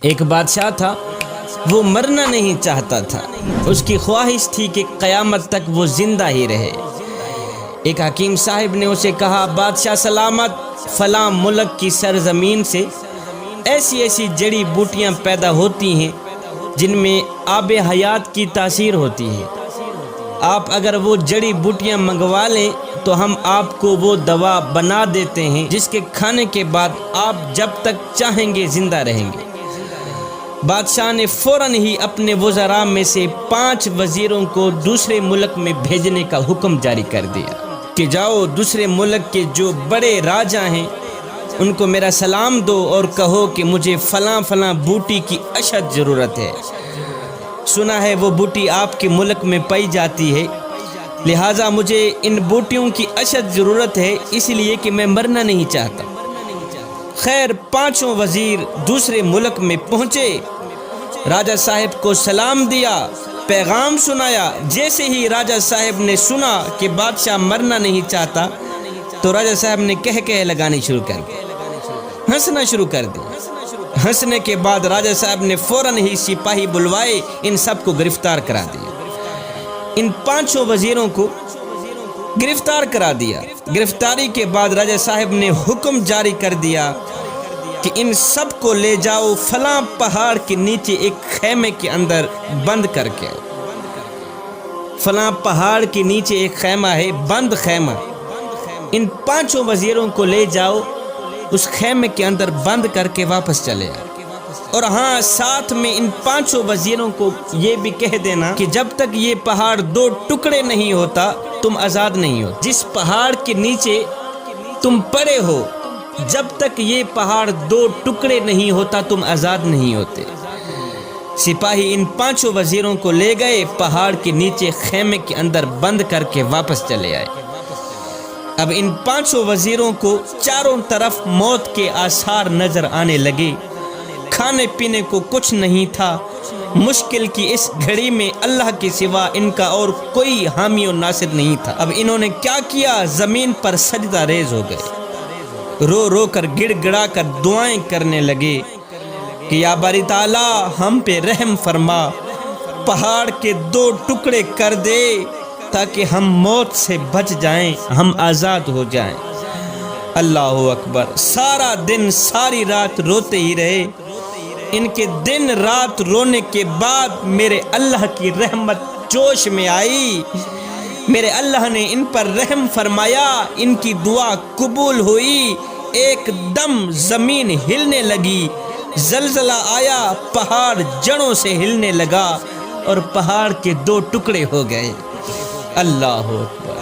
ایک بادشاہ تھا، وہ مرنا نہیں چاہتا تھا، اس کی خواہش تھی کہ قیامت تک وہ زندہ ہی رہے۔ ایک حکیم صاحب نے اسے کہا، بادشاہ سلامت، فلاں ملک کی سرزمین سے ایسی ایسی جڑی بوٹیاں پیدا ہوتی ہیں جن میں آب حیات کی تاثیر ہوتی ہے۔ آپ اگر وہ جڑی بوٹیاں منگوا لیں تو ہم آپ کو وہ دوا بنا دیتے ہیں جس کے کھانے کے بعد آپ جب تک چاہیں گے زندہ رہیں گے۔ بادشاہ نے فوراً ہی اپنے وزراء میں سے 5 وزیروں کو دوسرے ملک میں بھیجنے کا حکم جاری کر دیا کہ جاؤ دوسرے ملک کے جو بڑے راجا ہیں ان کو میرا سلام دو اور کہو کہ مجھے فلاں فلاں بوٹی کی اشد ضرورت ہے۔ سنا ہے وہ بوٹی آپ کے ملک میں پائی جاتی ہے، لہٰذا مجھے ان بوٹیوں کی اشد ضرورت ہے، اس لیے کہ میں مرنا نہیں چاہتا۔ خیر 5 وزیر دوسرے ملک میں پہنچے، راجہ صاحب کو سلام دیا، پیغام سنایا۔ جیسے ہی راجہ صاحب نے سنا کہ بادشاہ مرنا نہیں چاہتا تو راجہ صاحب نے کہہ لگانی شروع کر دی، ہنسنا شروع کر دی۔ ہنسنے کے بعد راجہ صاحب نے فوراً ہی سپاہی بلوائے، ان سب کو گرفتار کرا دیا۔ ان 5 وزیروں کو گرفتار کرا دیا۔ گرفتاری کے بعد راجہ صاحب نے حکم جاری کر دیا کہ ان سب کو لے جاؤ فلاں پہاڑ کے نیچے ایک خیمے کے اندر بند کر کے۔ فلاں پہاڑ کے نیچے ایک خیمہ ہے، بند خیمہ، ان 5 وزیروں کو لے جاؤ، اس خیمے کے اندر بند کر کے واپس چلے آؤ۔ اور ہاں، ساتھ میں ان 5 وزیروں کو یہ بھی کہہ دینا کہ جب تک یہ پہاڑ 2 ٹکڑے نہیں ہوتا تم آزاد نہیں ہو۔ جس پہاڑ کے نیچے تم پڑے ہو، جب تک یہ پہاڑ 2 ٹکڑے نہیں ہوتا تم آزاد نہیں ہوتے۔ سپاہی ان 5 وزیروں کو لے گئے، پہاڑ کے نیچے خیمے کے اندر بند کر کے واپس چلے آئے۔ اب ان 5 وزیروں کو چاروں طرف موت کے آثار نظر آنے لگے، کھانے پینے کو کچھ نہیں تھا۔ مشکل کی اس گھڑی میں اللہ کے سوا ان کا اور کوئی حامی و ناصر نہیں تھا۔ اب انہوں نے کیا کیا؟ زمین پر سجدہ ریز ہو گئے، رو رو کر گڑ گڑا کر دعائیں کرنے لگے کہ یا باری تعالیٰ ہم پہ رحم فرما، پہاڑ کے 2 ٹکڑے کر دے تاکہ ہم موت سے بچ جائیں، ہم آزاد ہو جائیں۔ اللہ اکبر۔ سارا دن ساری رات روتے ہی رہے۔ ان کے دن رات رونے کے بعد میرے اللہ کی رحمت جوش میں آئی، میرے اللہ نے ان پر رحم فرمایا، ان کی دعا قبول ہوئی۔ ایک دم زمین ہلنے لگی، زلزلہ آیا، پہاڑ جڑوں سے ہلنے لگا اور پہاڑ کے 2 ٹکڑے ہو گئے۔ اللہ اکبر۔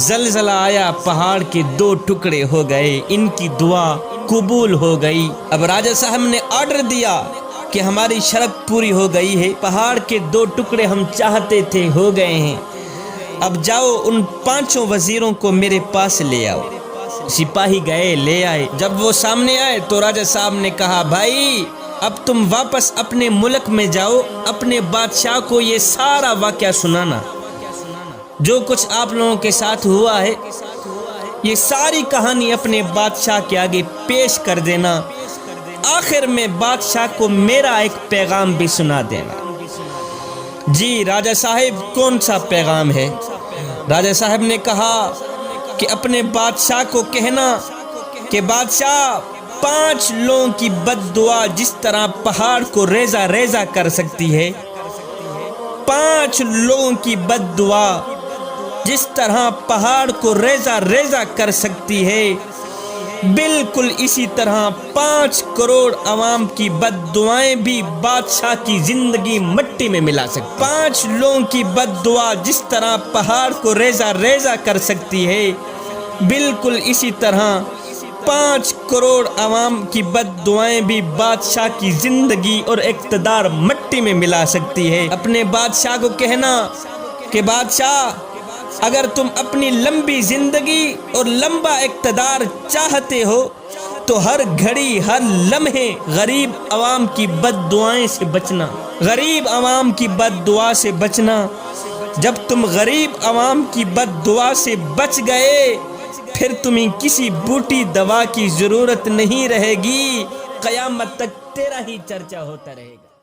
زلزلہ آیا، پہاڑ کے 2 ٹکڑے ہو گئے، ان کی دعا قبول ہو گئی۔ اب راجہ صاحب نے آرڈر دیا کہ ہماری شرط پوری ہو گئی ہے، پہاڑ کے 2 ٹکڑے ہم چاہتے تھے ہو گئے ہیں، اب جاؤ ان 5 وزیروں کو میرے پاس لے آؤ۔ سپاہی گئے، لے آئے۔ جب وہ سامنے آئے تو راجہ صاحب نے کہا، بھائی اب تم واپس اپنے ملک میں جاؤ، اپنے بادشاہ کو یہ سارا واقعہ سنانا، جو کچھ آپ لوگوں کے ساتھ ہوا ہے، یہ ساری کہانی اپنے بادشاہ کے آگے پیش کر دینا، آخر میں بادشاہ کو میرا ایک پیغام بھی سنا دینا۔ جی راجہ صاحب، کون سا پیغام ہے؟ راجہ صاحب نے کہا کہ اپنے بادشاہ کو کہنا کہ بادشاہ 5 لوگوں کی بد دعا جس طرح پہاڑ کو ریزہ ریزہ کر سکتی ہے، 5 لوگوں کی بد دعا جس طرح پہاڑ کو ریزہ ریزہ کر سکتی ہے، بالکل اسی طرح 5 کروڑ عوام کی بد دعائیں بھی بادشاہ کی زندگی مٹی میں ملا سکتی۔ 5 لوگوں کی بد دعا جس طرح پہاڑ کو ریزہ ریزہ کر سکتی ہے، بالکل اسی طرح 5 کروڑ عوام کی بد دعائیں بھی بادشاہ کی زندگی اور اقتدار مٹی میں ملا سکتی ہے۔ اپنے بادشاہ کو کہنا کہ بادشاہ، اگر تم اپنی لمبی زندگی اور لمبا اقتدار چاہتے ہو تو ہر گھڑی ہر لمحے غریب عوام کی بد دعائیں سے بچنا، غریب عوام کی بد دعا سے بچنا۔ جب تم غریب عوام کی بد دعا سے بچ گئے، پھر تمہیں کسی بوٹی دوا کی ضرورت نہیں رہے گی، قیامت تک تیرا ہی چرچا ہوتا رہے گا۔